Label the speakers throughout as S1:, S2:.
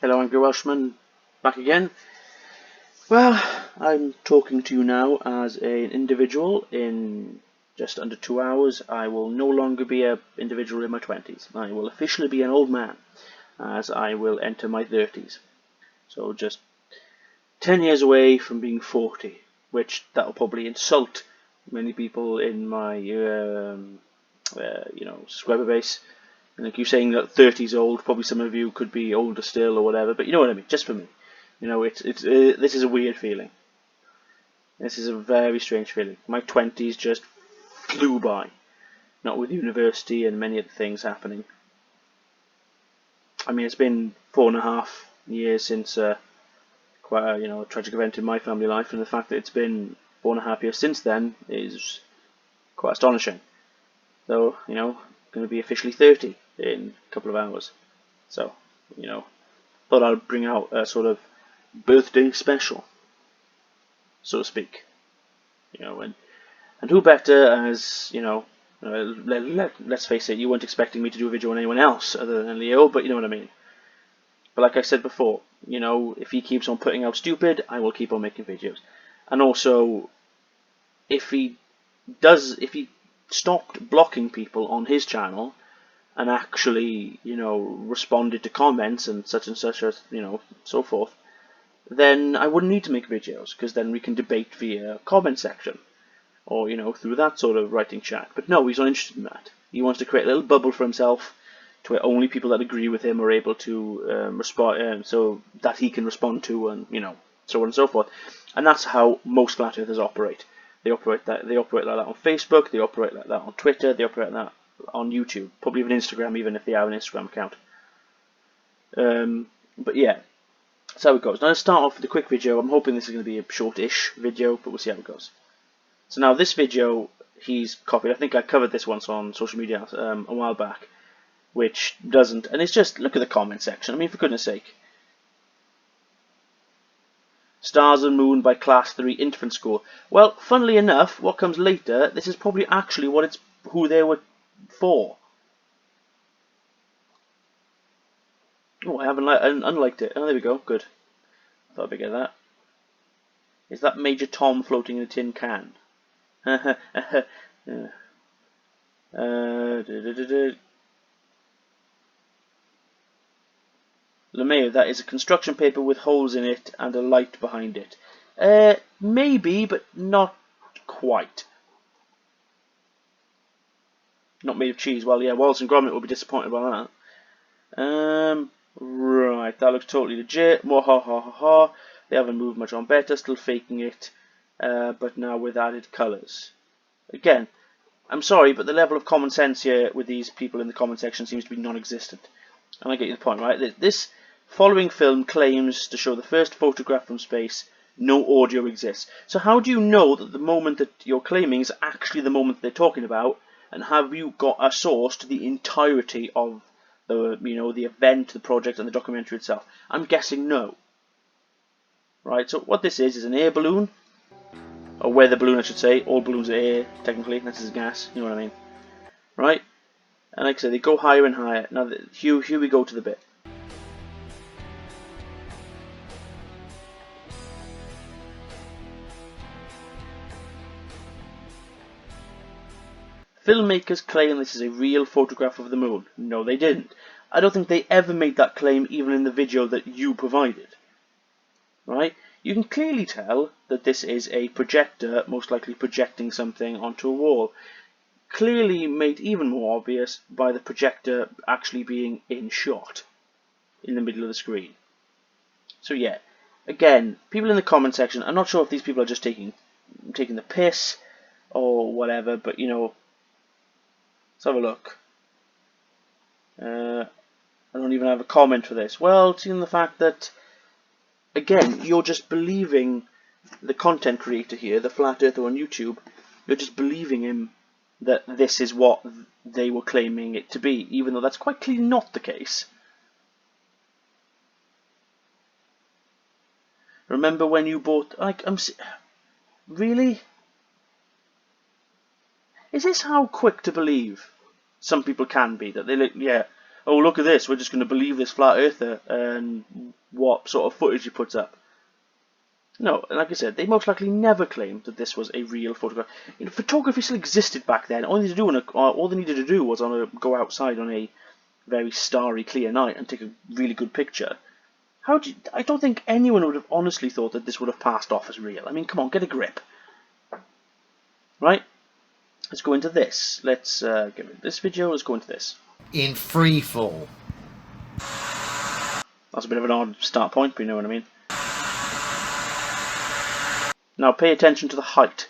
S1: Hello, Angry Welshman, back again. Well, I'm talking to you now as an individual in just under 2 hours. I will no longer be an individual in my 20s. I will officially be an old man, as I will enter my 30s. So just 10 years away from being 40, which that'll probably insult many people in my, subscriber base. And like you saying that 30 is old, probably some of you could be older still or whatever, but you know what I mean, just for me. This is a weird feeling. This is a very strange feeling. My 20s just flew by, not with university and many other things happening. I mean, it's been 4.5 years since quite a tragic event in my family life, and the fact that it's been 4.5 years since then is quite astonishing. So, going to be officially 30 in a couple of hours. So, thought I'd bring out a sort of birthday special, so to speak. And who better as, let's face it, you weren't expecting me to do a video on anyone else other than Leo, but you know what I mean. But like I said before, if he keeps on putting out stupid, I will keep on making videos. And also, if he stopped blocking people on his channel and actually, responded to comments and such, so forth, then I wouldn't need to make videos, because then we can debate via comment section, or, through that sort of writing chat. But no, he's not interested in that. He wants to create a little bubble for himself, to where only people that agree with him are able to respond, so that he can respond to, and, so on and so forth. And that's how most flat earthers operate. They operate like that on Facebook, they operate like that on Twitter, they operate like that on YouTube, probably even Instagram, even if they have an Instagram account. But yeah, that's how it goes. Now let's start off with a quick video. I'm hoping this is going to be a short-ish video, but we'll see how it goes. So now this video he's copied. I think I covered this once on social media a while back, which doesn't. And it's just, look at the comment section. I mean, for goodness sake. Stars and Moon by Class 3 Infant School. Well, funnily enough, what comes later, this is probably actually who they were for. Oh, I haven't unliked it. Oh, there we go. Good. I thought I'd get that. Is that Major Tom floating in a tin can? LeMayo, that is a construction paper with holes in it and a light behind it. Maybe, but not quite. Not made of cheese. Well, yeah, Wallace and Gromit will be disappointed by that. Right, that looks totally legit. More ha ha ha ha. They haven't moved much on better, still faking it, but now with added colours. Again, I'm sorry, but the level of common sense here with these people in the comment section seems to be non-existent. And I get you the point, right? This following film claims to show the first photograph from space. No audio exists. So how do you know that the moment that you're claiming is actually the moment they're talking about? And have you got a source to the entirety of the event, the project, and the documentary itself? I'm guessing no. Right, so what this is an air balloon, or weather balloon I should say. All balloons are air, technically, this is gas, you know what I mean. Right, and like I said, they go higher and higher. Now here we go to the bit. Filmmakers claim this is a real photograph of the moon. No, they didn't. I don't think they ever made that claim even in the video that you provided. Right? You can clearly tell that this is a projector, most likely projecting something onto a wall. Clearly made even more obvious by the projector actually being in shot in the middle of the screen. So yeah, again, people in the comment section, I'm not sure if these people are just taking the piss or whatever, but let's have a look. I don't even have a comment for this. Well, seeing the fact that, again, you're just believing the content creator here, the Flat Earther on YouTube, you're just believing him that this is what they were claiming it to be, even though that's quite clearly not the case. Remember when you bought, really? Is this how quick to believe some people can be? That they look, yeah, oh look at this, we're just going to believe this Flat Earther, and what sort of footage he puts up. No, like I said, they most likely never claimed that this was a real photograph. You know, photography still existed back then. All they needed to do was go outside on a very starry, clear night and take a really good picture. I don't think anyone would have honestly thought that this would have passed off as real. I mean, come on, get a grip. Right? Let's go into this. Let's get rid of this video. Let's go into this.
S2: In free fall.
S1: That's a bit of an odd start point, but you know what I mean. Now pay attention to the height.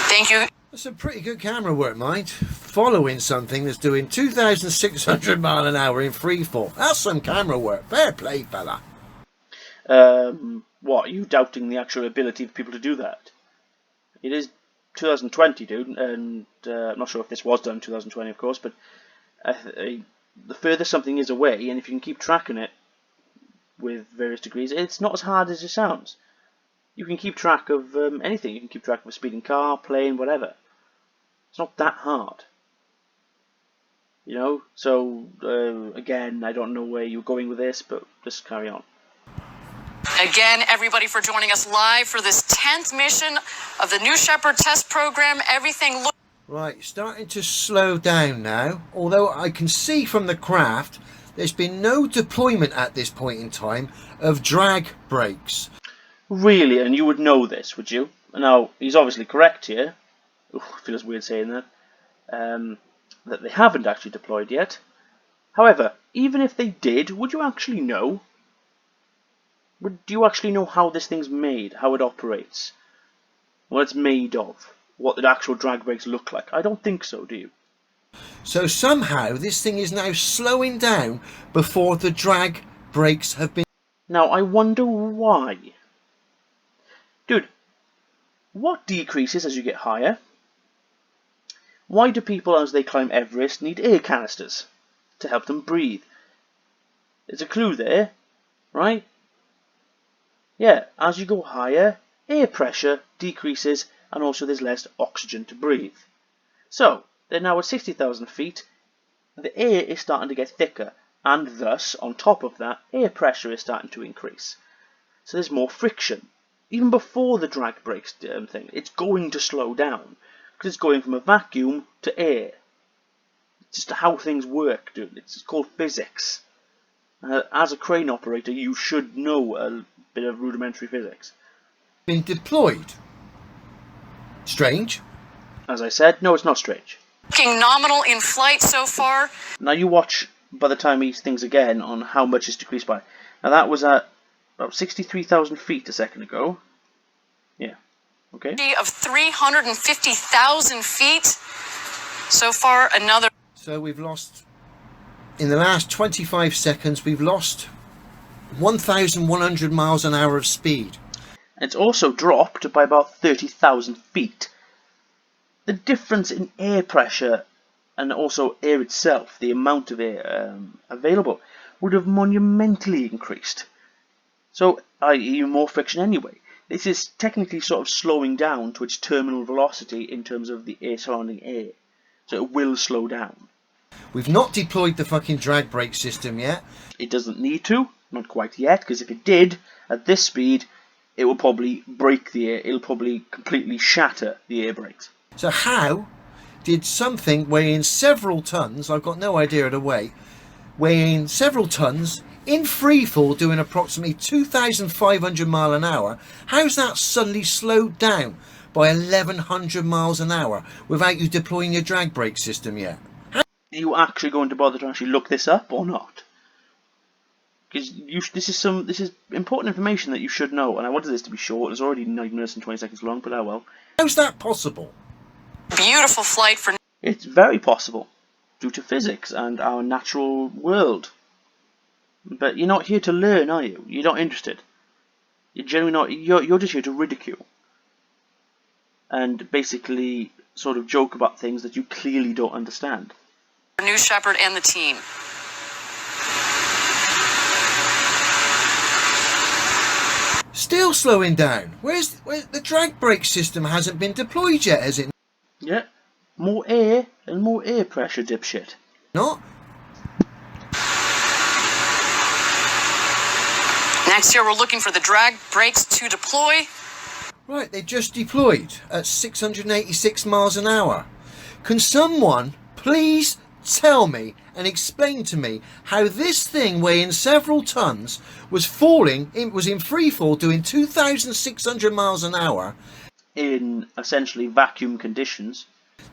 S3: Thank you.
S2: That's some pretty good camera work, mate. Following something that's doing 2,600 miles an hour in free fall. That's some camera work. Fair play, fella.
S1: What, are you doubting the actual ability of people to do that? It is 2020, dude, and I'm not sure if this was done in 2020, of course, but the further something is away, and if you can keep tracking it with various degrees, it's not as hard as it sounds. You can keep track of anything. You can keep track of a speeding car, plane, whatever. It's not that hard. You know? So, again, I don't know where you're going with this, but just carry on.
S3: Again, everybody, for joining us live for this 10th mission of the New Shepard test program. Everything looks...
S2: Right, starting to slow down now. Although I can see from the craft, there's been no deployment at this point in time of drag brakes.
S1: Really? And you would know this, would you? Now, he's obviously correct here. Ooh, it feels weird saying that. That they haven't actually deployed yet. However, even if they did, would you actually know? Do you actually know how this thing's made? How it operates? What it's made of? What the actual drag brakes look like? I don't think so, do you?
S2: So somehow this thing is now slowing down before the drag brakes have been...
S1: Now, I wonder why. Dude, what decreases as you get higher? Why do people, as they climb Everest, need air canisters to help them breathe? There's a clue there, right? Yeah, as you go higher, air pressure decreases and also there's less oxygen to breathe. So, they're now at 60,000 feet, the air is starting to get thicker, and thus, on top of that, air pressure is starting to increase. So there's more friction. Even before the drag brakes thing, it's going to slow down, because it's going from a vacuum to air. It's just how things work, dude. It's called physics. As a crane operator, you should know a bit of rudimentary physics.
S2: Been deployed. Strange.
S1: As I said, no, it's not strange.
S3: looking nominal in flight so far.
S1: Now you watch by the time these things again on how much it's decreased by. Now that was at about 63,000 feet a second ago. Yeah. Okay.
S3: Of 350,000 feet. So far, another.
S2: So we've lost, in the last 25 seconds, we've lost 1,100 miles an hour of speed.
S1: It's also dropped by about 30,000 feet. The difference in air pressure and also air itself, the amount of air available, would have monumentally increased. So, i.e. more friction anyway. This is technically sort of slowing down to its terminal velocity in terms of the air surrounding air. So it will slow down.
S2: We've not deployed the fucking drag brake system yet.
S1: It doesn't need to, not quite yet, because if it did, at this speed, it will probably break the air, it'll probably completely shatter the air brakes.
S2: So how did something weighing several tons, I've got no idea of the weight, weighing several tons, in free fall doing approximately 2,500 miles an hour, how's that suddenly slowed down by 1,100 miles an hour without you deploying your drag brake system yet?
S1: Are you actually going to bother to actually look this up or not? Because this is important information that you should know, and I wanted this to be short. It's already 9 minutes and 20 seconds long, but oh well.
S2: How's that possible?
S3: Beautiful flight for.
S1: It's very possible, due to physics and our natural world. But you're not here to learn, are you? You're not interested. You're generally not. You're just here to ridicule. And basically sort of joke about things that you clearly don't understand.
S3: New Shepard and the team.
S2: Still slowing down. Where's the drag brake system hasn't been deployed yet, has it?
S1: Yeah. More air and more air pressure, dipshit.
S2: Not?
S3: Next here, we're looking for the drag brakes to deploy.
S2: Right, they just deployed at 686 miles an hour. Can someone please tell me and explain to me how this thing weighing several tons was falling, it was in free fall doing 2,600 miles an hour
S1: in essentially vacuum conditions?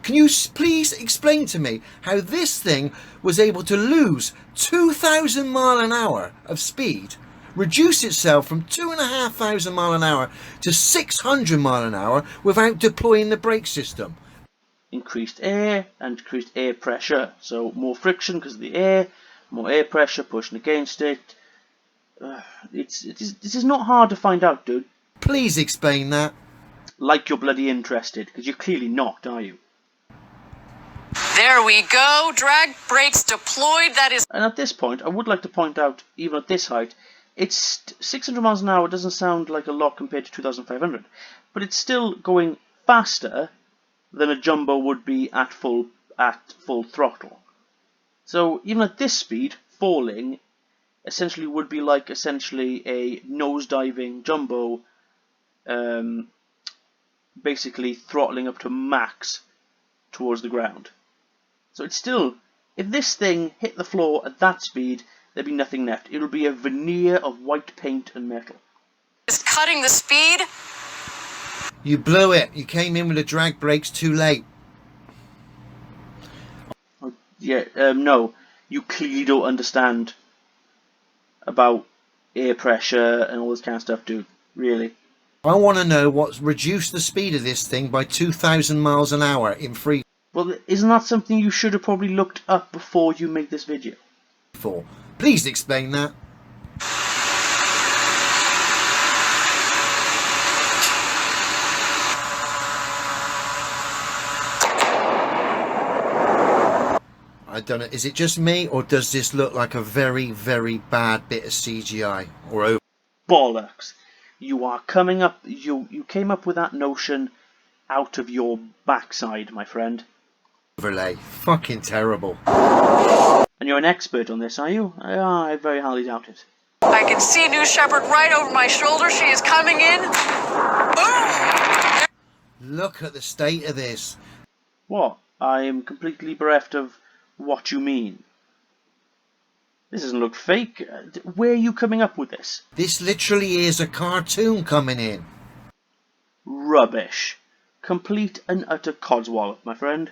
S2: Can you please explain to me how this thing was able to lose 2,000 mile an hour of speed, reduce itself from 2,500 mile an hour to 600 mile an hour without deploying the brake system?
S1: Increased air and increased air pressure, so more friction because of the air, more air pressure pushing against it. This is not hard to find out, dude.
S2: Please explain that.
S1: Like you're bloody interested, because you're clearly not, are you?
S3: There we go, drag brakes deployed. That is.
S1: And at this point, I would like to point out, even at this height, it's 600 miles an hour doesn't sound like a lot compared to 2,500, but it's still going faster than a jumbo would be at full throttle. So even at this speed, falling essentially would be like essentially a nosediving jumbo, basically throttling up to max towards the ground. So it's still, if this thing hit the floor at that speed, there'd be nothing left. It'll be a veneer of white paint and metal.
S3: Is cutting the speed.
S2: You blew it. You came in with the drag brakes too late.
S1: Yeah, no, you clearly don't understand about air pressure and all this kind of stuff, dude. Really.
S2: I want to know what's reduced the speed of this thing by 2,000 miles an hour in free
S1: Well, isn't that something you should have probably looked up before you made this video?
S2: fall. Please explain that. I don't know, is it just me, or does this look like a very, very bad bit of CGI? Or over?
S1: Bollocks. You are coming up, you came up with that notion out of your backside, my friend.
S2: Overlay. Fucking terrible.
S1: And you're an expert on this, are you? I very highly doubt it.
S3: I can see New Shepard right over my shoulder. She is coming in. Boom!
S2: Look at the state of this.
S1: What? I am completely bereft of what you mean. This doesn't look fake. Where are you coming up with this?
S2: This literally is a cartoon coming in.
S1: Rubbish. Complete and utter codswallop, my friend.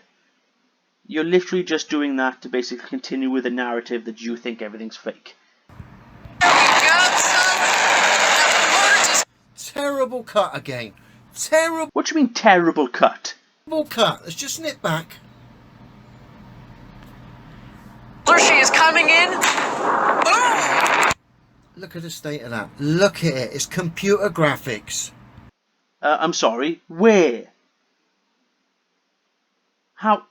S1: You're literally just doing that to basically continue with the narrative that you think everything's fake.
S3: There we go, son. That motor just
S2: Terrible cut again. Terrible
S1: What do you mean, terrible cut?
S2: cut. Let's just snip back.
S3: she is coming in. Boom!
S2: Look at the state of that. Look at it. It's computer graphics.
S1: I'm sorry. Where? How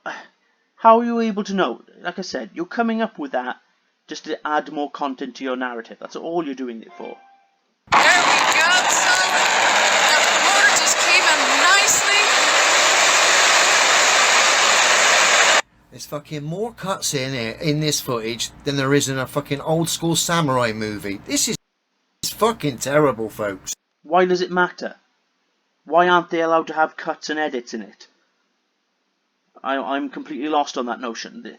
S1: are you able to know? Like I said, you're coming up with that just to add more content to your narrative. That's all you're doing it for.
S3: There we go, son. That motor just came in nicely.
S2: There's fucking more cuts in here in this footage than there is in a fucking old school samurai movie. This is fucking terrible, folks.
S1: Why does it matter? Why aren't they allowed to have cuts and edits in it? I'm completely lost on that notion.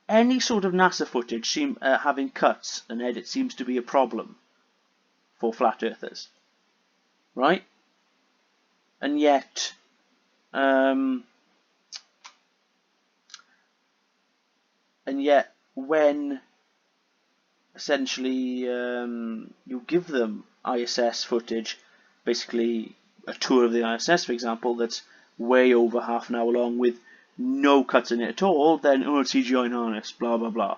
S1: Any sort of NASA footage having cuts and edits seems to be a problem for flat earthers, right? And yet, when essentially you give them ISS footage, basically a tour of the ISS, for example, that's way over half an hour long with no cuts in it at all, then CGI and harness, blah blah blah.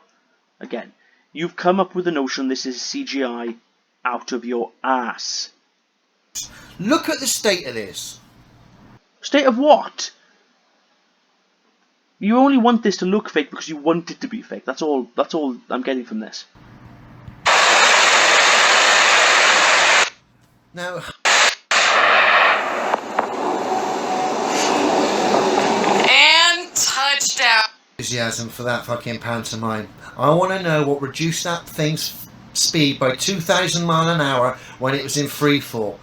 S1: Again, you've come up with the notion this is CGI out of your ass.
S2: Look at the state of this.
S1: State of what? You only want this to look fake because you want it to be fake. That's all I'm getting from this.
S2: Now,
S3: And touchdown.
S2: enthusiasm for that fucking pantomime. I want to know what reduced that thing's speed by 2,000 mile an hour when it was in free fall.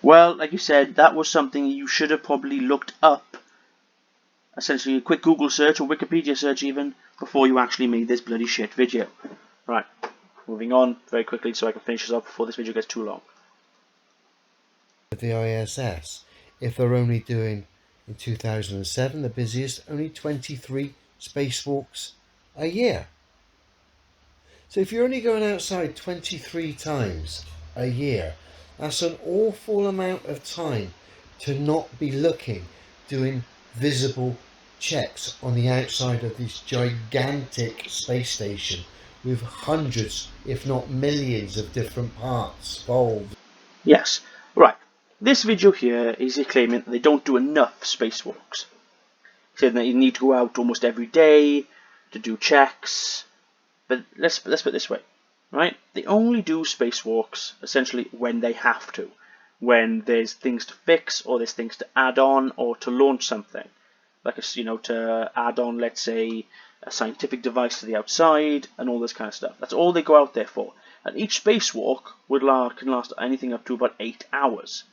S1: Well, like you said, that was something you should have probably looked up. Essentially, a quick Google search or Wikipedia search even before you actually made this bloody shit video. Right, moving on very quickly so I can finish this up before this video gets too long.
S2: The ISS, if they're only doing in 2007 the busiest, only 23 spacewalks a year. So if you're only going outside 23 times a year, that's an awful amount of time to not be looking, doing visible checks on the outside of this gigantic space station with hundreds, if not millions, of different parts, valves.
S1: Yes, right. This video here is claiming that they don't do enough spacewalks. Saying that you need to go out almost every day to do checks. But let's put it this way, right? They only do spacewalks essentially when they have to. When there's things to fix, or there's things to add on, or to launch something. Like, to add on, let's say, a scientific device to the outside, and all this kind of stuff. That's all they go out there for. And each spacewalk can last anything up to about 8 hours.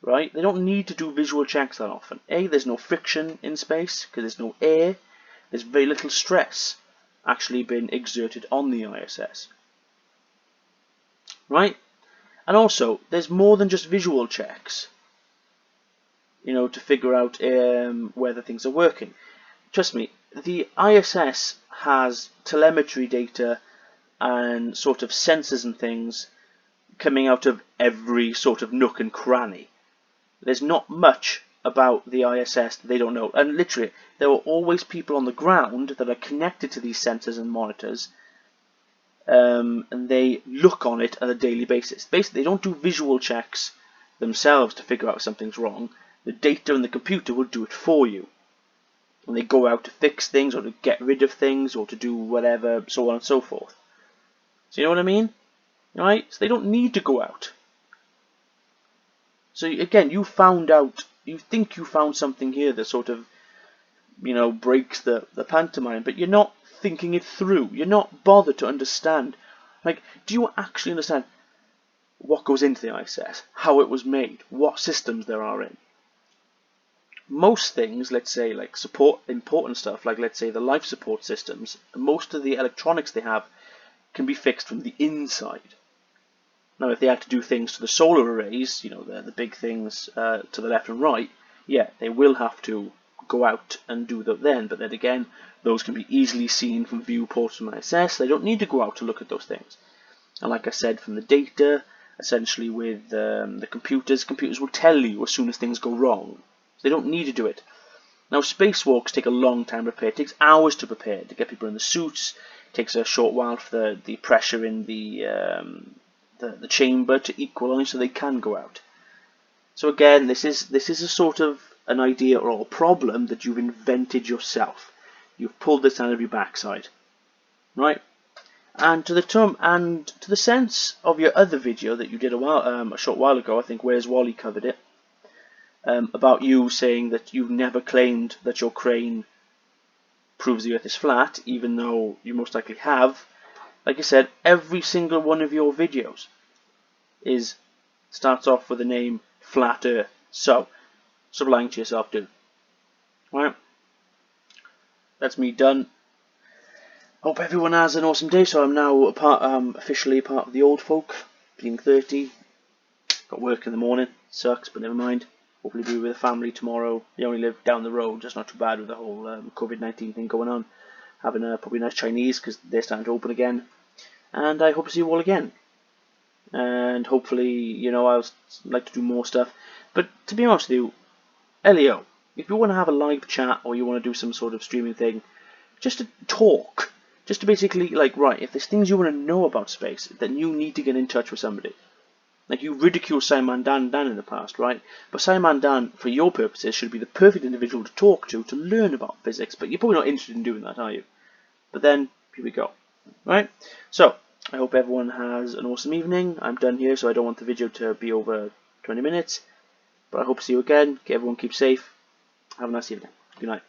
S1: Right? They don't need to do visual checks that often. A, there's no friction in space, because there's no air. There's very little stress actually been exerted on the ISS. Right? And also, there's more than just visual checks, to figure out whether things are working. Trust me, the ISS has telemetry data and sort of sensors and things coming out of every sort of nook and cranny. There's not much about the ISS that they don't know. And literally, there are always people on the ground that are connected to these sensors and monitors, and they look on it on a daily basis. Basically, they don't do visual checks themselves to figure out if something's wrong. The data and the computer will do it for you. And they go out to fix things, or to get rid of things, or to do whatever, so on and so forth. So you know what I mean? Right? So they don't need to go out. So again, you think you found something here that sort of, breaks the pantomime, but you're not thinking it through. You're not bothered to understand. Like, do you actually understand what goes into the ISS, how it was made, what systems there are in? Most things, let's say, like important stuff, like let's say the life support systems, most of the electronics they have can be fixed from the inside. Now, if they had to do things to the solar arrays, the big things to the left and right, yeah, they will have to go out and do that then. But then again, those can be easily seen from viewports from ISS. They don't need to go out to look at those things. And like I said, from the data, essentially with the computers will tell you as soon as things go wrong. So they don't need to do it. Now, spacewalks take a long time to prepare. It takes hours to prepare, to get people in the suits. It takes a short while for the pressure in the chamber to equalize so they can go out. So again, this is a sort of an idea or a problem that you've invented yourself. You've pulled this out of your backside, right? And to the sense of your other video that you did a short while ago, I think Where's Wally covered it, about you saying that you've never claimed that your crane proves the Earth is flat, even though you most likely have. Like I said, every single one of your videos starts off with the name Flat Earth. So, stop lying to yourself, dude. Right? That's me done. Hope everyone has an awesome day. So I'm now officially part of the old folk, being 30. Got work in the morning. Sucks, but never mind. Hopefully be with the family tomorrow. They only live down the road, just not too bad with the whole COVID-19 thing going on. Having a probably nice Chinese because they're starting to open again. And I hope to see you all again. And hopefully, I'll like to do more stuff. But to be honest with you, Elio, if you want to have a live chat or you want to do some sort of streaming thing, just to talk, just to basically, right, if there's things you want to know about space, then you need to get in touch with somebody. Like, you ridiculed Simon Dan in the past, right? But Simon Dan, for your purposes, should be the perfect individual to talk to learn about physics, but you're probably not interested in doing that, are you? But then, here we go. Right? So, I hope everyone has an awesome evening. I'm done here, so I don't want the video to be over 20 minutes. But I hope to see you again. Everyone keep safe. Have a nice evening. Good night.